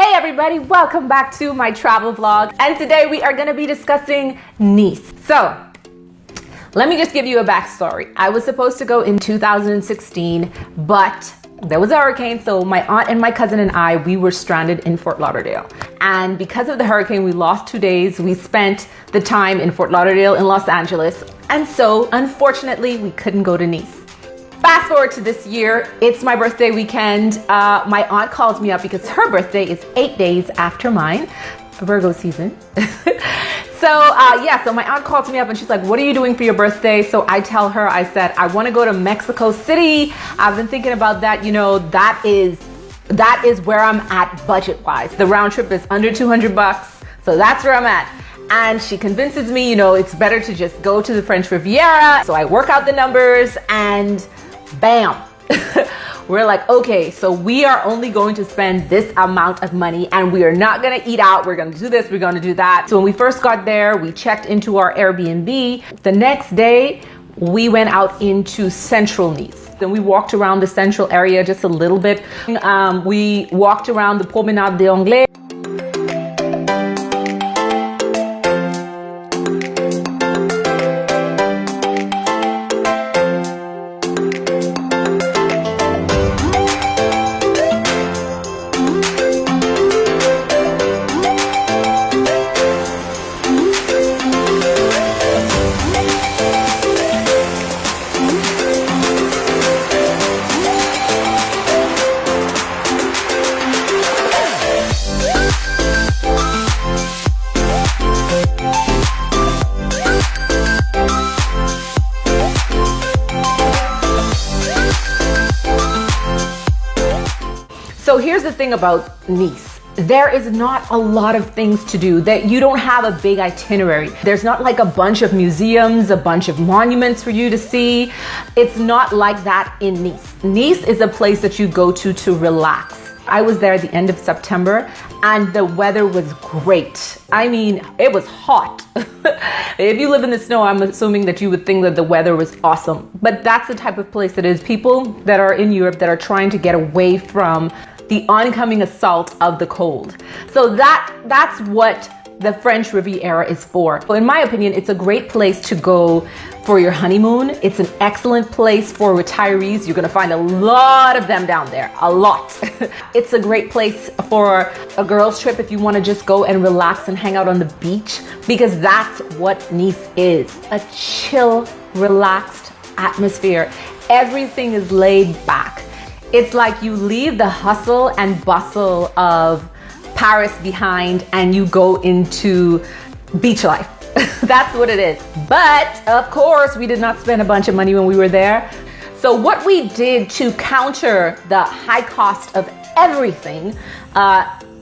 Hey everybody, welcome back to my travel vlog. And today we are gonna be discussing Nice. So, let me just give you a backstory. I was supposed to go in 2016, but there was a hurricane, so my aunt and my cousin and I, we were stranded in Fort Lauderdale. And because of the hurricane, we lost 2 days. We spent the time in Fort Lauderdale in Los Angeles. And so, unfortunately, we couldn't go to Nice. Fast forward to this year, it's my birthday weekend. My aunt calls me up because her birthday is 8 days after mine, Virgo season. So my aunt calls me up and she's like, what are you doing for your birthday? So I tell her, I said, I want to go to Mexico City. I've been thinking about that. You know, that is where I'm at budget wise. The round trip is under $200. So that's where I'm at. And she convinces me, you know, it's better to just go to the French Riviera. So I work out the numbers and bam. We're like, okay, so we are only going to spend this amount of money and we are not gonna eat out. We're gonna do this, we're gonna do that. So when we first got there, we checked into our Airbnb. The next day, we went out into central Nice. Then we walked around the central area just a little bit. We walked around the Promenade des Anglais. So here's the thing about Nice. There is not a lot of things to do, that you don't have a big itinerary. There's not like a bunch of museums, a bunch of monuments for you to see. It's not like that in Nice. Nice is a place that you go to relax. I was there at the end of September and the weather was great. I mean, it was hot. If you live in the snow, I'm assuming that you would think that the weather was awesome. But that's the type of place it is. People that are in Europe that are trying to get away from the oncoming assault of the cold. So that's what the French Riviera is for. So in my opinion, it's a great place to go for your honeymoon. It's an excellent place for retirees. You're gonna find a lot of them down there, a lot. It's a great place for a girls trip if you wanna just go and relax and hang out on the beach, because that's what Nice is, a chill, relaxed atmosphere. Everything is laid back. It's like you leave the hustle and bustle of Paris behind and you go into beach life. That's what it is. But of course, we did not spend a bunch of money when we were there. So what we did to counter the high cost of everything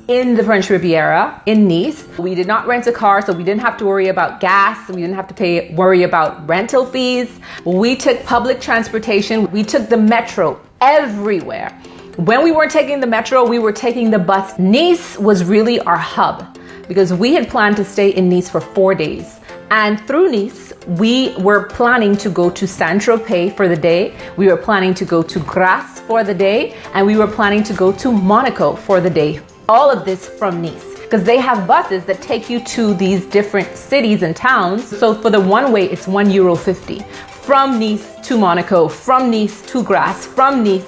in the French Riviera, in Nice, we did not rent a car, so we didn't have to worry about gas. We didn't have to worry about rental fees. We took public transportation. We took the metro everywhere. When we weren't taking the metro, we were taking the bus. Nice was really our hub because we had planned to stay in Nice for 4 days. And through Nice, we were planning to go to Saint-Tropez for the day. We were planning to go to Grasse for the day. And we were planning to go to Monaco for the day. All of this from Nice, because they have buses that take you to these different cities and towns. So for the one way, it's €1.50. From Nice to Monaco, from Nice to Grasse, from Nice,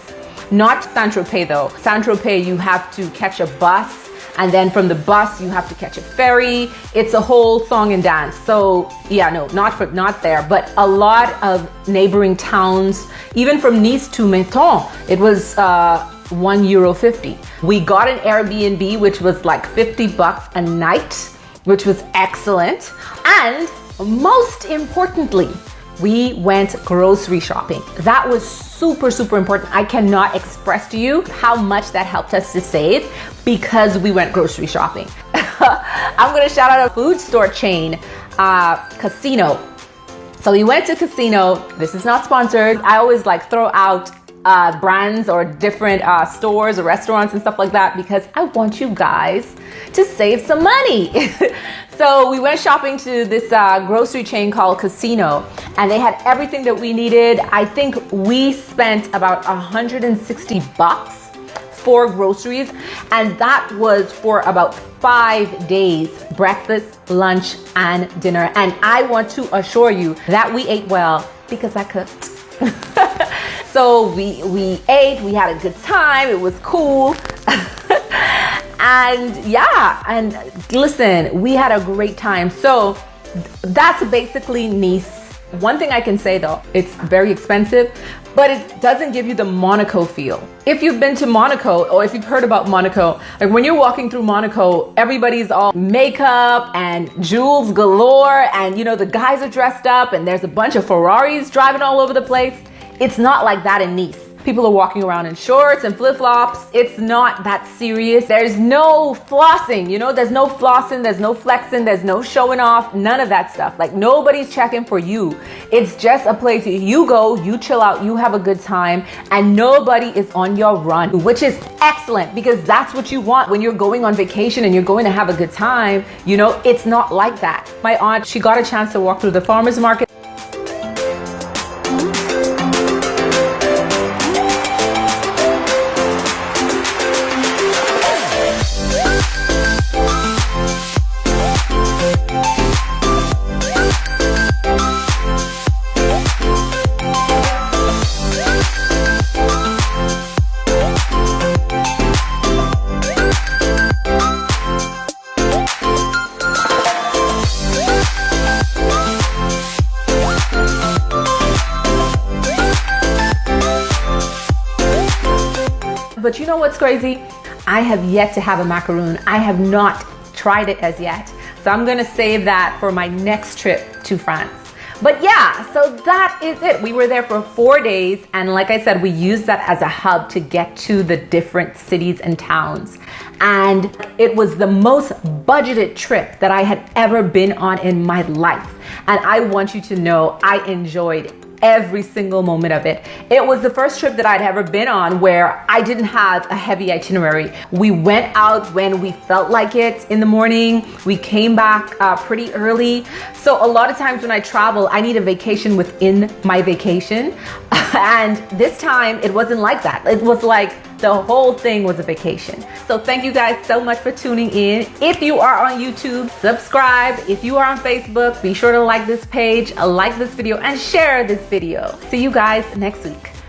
not Saint-Tropez though. Saint-Tropez, you have to catch a bus, and then from the bus, you have to catch a ferry. It's a whole song and dance. So yeah, no, not there, but a lot of neighboring towns, even from Nice to Menton, it was €1.50. We got an Airbnb, which was like $50 a night, which was excellent. And most importantly, we went grocery shopping. That was super, super important. I cannot express to you how much that helped us to save because we went grocery shopping. I'm gonna shout out a food store chain, Casino. So we went to Casino. This is not sponsored. I always like throw out brands or different stores or restaurants and stuff like that because I want you guys to save some money. So we went shopping to this grocery chain called Casino, and they had everything that we needed. I think we spent about $160 for groceries, and that was for about 5 days, breakfast, lunch, and dinner. And I want to assure you that we ate well because I cooked. So we ate, we had a good time, it was cool. And yeah, and listen, we had a great time. So that's basically Nice. One thing I can say though, it's very expensive, but it doesn't give you the Monaco feel. If you've been to Monaco, or if you've heard about Monaco, like when you're walking through Monaco, everybody's all makeup and jewels galore, and you know, the guys are dressed up and there's a bunch of Ferraris driving all over the place. It's not like that in Nice. People are walking around in shorts and flip-flops. It's not that serious. There's no flossing, you know, there's no flossing, there's no flexing, there's no showing off, none of that stuff. Like nobody's checking for you. It's just a place you go, you chill out, you have a good time, and nobody is on your run, which is excellent because that's what you want when you're going on vacation and you're going to have a good time. You know, it's not like that. My aunt, she got a chance to walk through the farmer's market. But you know what's crazy? I have yet to have a macaroon. I have not tried it as yet. So I'm gonna save that for my next trip to France. But yeah, so that is it. We were there for 4 days, and like I said, we used that as a hub to get to the different cities and towns. And it was the most budgeted trip that I had ever been on in my life. And I want you to know I enjoyed every single moment of it. It was the first trip that I'd ever been on where I didn't have a heavy itinerary. We went out when we felt like it in the morning. We came back pretty early. So a lot of times when I travel, I need a vacation within my vacation. And this time it wasn't like that. It was like the whole thing was a vacation. So thank you guys so much for tuning in. If you are on YouTube, subscribe. If you are on Facebook, be sure to like this page, like this video, and share this video. See you guys next week.